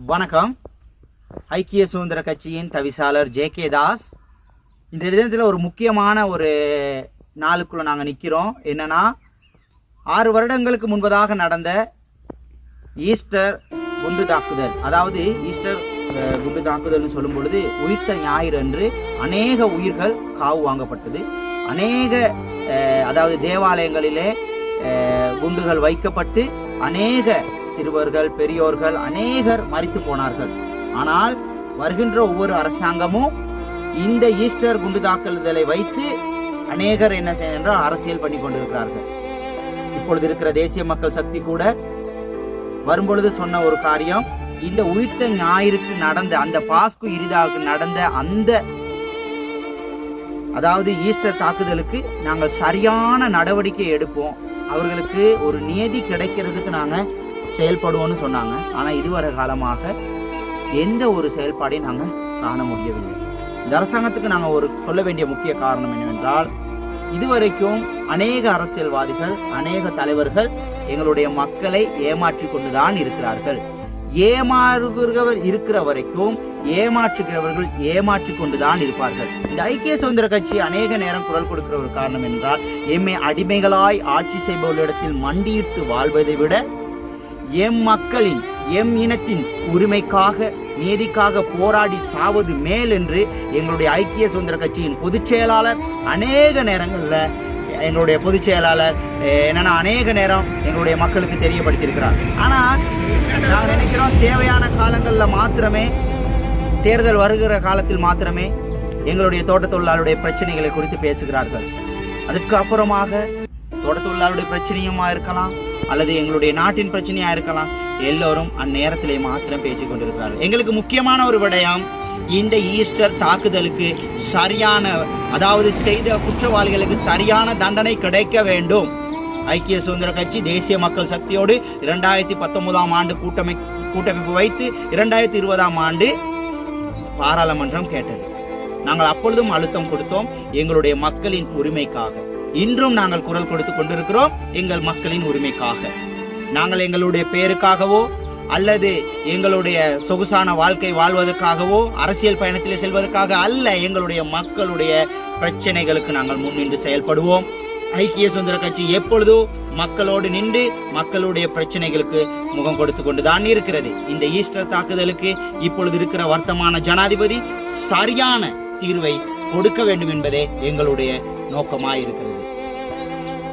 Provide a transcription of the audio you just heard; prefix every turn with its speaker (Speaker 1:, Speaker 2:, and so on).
Speaker 1: வணக்கம். ஐக்கிய சுதந்திர கட்சியின் தவிசாளர் ஜே.கே. தாஸ். இந்த இடத்துல ஒரு முக்கியமான ஒரு நாளுக்குள்ள நாங்கள் நிற்கிறோம். என்னன்னா, 6 வருடங்களுக்கு முன்பதாக நடந்த ஈஸ்டர் குண்டு தாக்குதல், அதாவது ஈஸ்டர் குண்டு தாக்குதல்னு சொல்லும் பொழுது உயிர்த்த ஞாயிறு அன்று அநேக உயிர்கள் காவு வாங்கப்பட்டது. அநேக அதாவது தேவாலயங்களிலே குண்டுகள் வைக்கப்பட்டு அநேக சிறுவர்கள் பெரியோர்கள் அநேகர் மரித்து போனார்கள். ஆனால் வருகின்ற ஒவ்வொரு அரசாங்கமும் இந்த ஈஸ்டர் குண்டு தாக்குதலை வைத்து அநேகர் என்ன செய்ய அரசியல் பண்ணி கொண்டிருக்கிறார்கள். இப்பொழுது இருக்கிற தேசிய மக்கள் சக்தி கூட வரும்பொழுது சொன்ன ஒரு காரியம், இந்த உயிர்த்த ஞாயிறுக்கு நடந்த அந்த பாஸ்கு இரிதாவுக்கு நடந்த அந்த அதாவது ஈஸ்டர் தாக்குதலுக்கு நாங்கள் சரியான நடவடிக்கை எடுப்போம், அவர்களுக்கு ஒரு நீதி கிடைக்கிறதுக்கு நாங்கள் செயல்படுவோம்னு சொன்னாங்க. ஆனால் இதுவரை காலமாக எந்த ஒரு செயல்பாடையும் நாங்கள் காண முடியவில்லை. இந்த அரசாங்கத்துக்கு நாங்கள் சொல்ல வேண்டிய முக்கிய காரணம் என்னவென்றால், இதுவரைக்கும் அநேக அரசியல்வாதிகள் அநேக தலைவர்கள் எங்களுடைய மக்களை ஏமாற்றி கொண்டுதான் இருக்கிறார்கள். ஏமாறுகிறவர் இருக்கிற வரைக்கும் ஏமாற்றுகிறவர்கள் ஏமாற்றி கொண்டுதான் இருப்பார்கள். இந்த ஐக்கிய சுதந்திர கட்சி அநேக நேரம் குரல் கொடுக்கிற ஒரு காரணம் என்றால், எம்மை அடிமைகளாய் ஆட்சி செய்பவர்களிடத்தில் மண்டியிட்டு வாழ்வதை விட எம் மக்களின் எம் இனத்தின் உரிமைக்காக நீதிக்காக போராடி சாவது மேல் என்று எங்களுடைய ஐக்கிய சுதந்திர கட்சியின் பொதுச் செயலாளர் அநேக நேரங்களில் எங்களுடைய பொதுச் செயலாளர் என்னன்னா அநேக நேரம் எங்களுடைய மக்களுக்கு தெரியப்படுத்தியிருக்கிறார். ஆனால் நாங்கள் நினைக்கிறோம், தேவையான காலங்களில் மாத்திரமே, தேர்தல் வருகிற காலத்தில் மாத்திரமே எங்களுடைய தோட்ட தொழிலாளருடைய பிரச்சனைகளை குறித்து பேசுகிறார்கள். அதுக்கு அப்புறமாக தோட்ட தொழிலாளருடைய பிரச்சனையுமா இருக்கலாம் அல்லது எங்களுடைய நாட்டின் பிரச்சனையா இருக்கலாம், எல்லோரும் அந்நேரத்திலே மாத்திரம் பேசிக் கொண்டிருக்கிறார்கள். எங்களுக்கு முக்கியமான ஒரு விடயம், இந்த ஈஸ்டர் தாக்குதலுக்கு சரியான, அதாவது செய்த குற்றவாளிகளுக்கு சரியான தண்டனை கிடைக்க வேண்டும். ஐக்கிய சுதந்திர கட்சி தேசிய மக்கள் சக்தியோடு 2019ஆம் ஆண்டு கூட்டமைப்பு வைத்து 2020ஆம் ஆண்டு பாராளுமன்றம் கேட்டது. நாங்கள் அப்பொழுதும் அழுத்தம் கொடுத்தோம், எங்களுடைய மக்களின் உரிமைக்காக. இன்றும் நாங்கள் குரல் கொடுத்து கொண்டிருக்கிறோம், எங்கள் மக்களின் உரிமைக்காக. நாங்கள் எங்களுடைய பேருக்காகவோ அல்லது எங்களுடைய சொகுசான வாழ்க்கை வாழ்வதற்காகவோ அரசியல் பயணத்திலே செல்வதற்காக அல்ல, எங்களுடைய மக்களுடைய பிரச்சனைகளுக்கு நாங்கள் முன்னின்று செயல்படுவோம். ஐக்கிய சுதந்திர கட்சி எப்பொழுதும் மக்களோடு நின்று மக்களுடைய பிரச்சனைகளுக்கு முகம் கொடுத்து கொண்டுதான் இருக்கிறது. இந்த ஈஸ்டர் தாக்குதலுக்கு இப்பொழுது இருக்கிற வர்த்தமான ஜனாதிபதி சரியான தீர்வை கொடுக்க வேண்டும் என்பதே எங்களுடைய நோக்கமாயிருக்கிறது.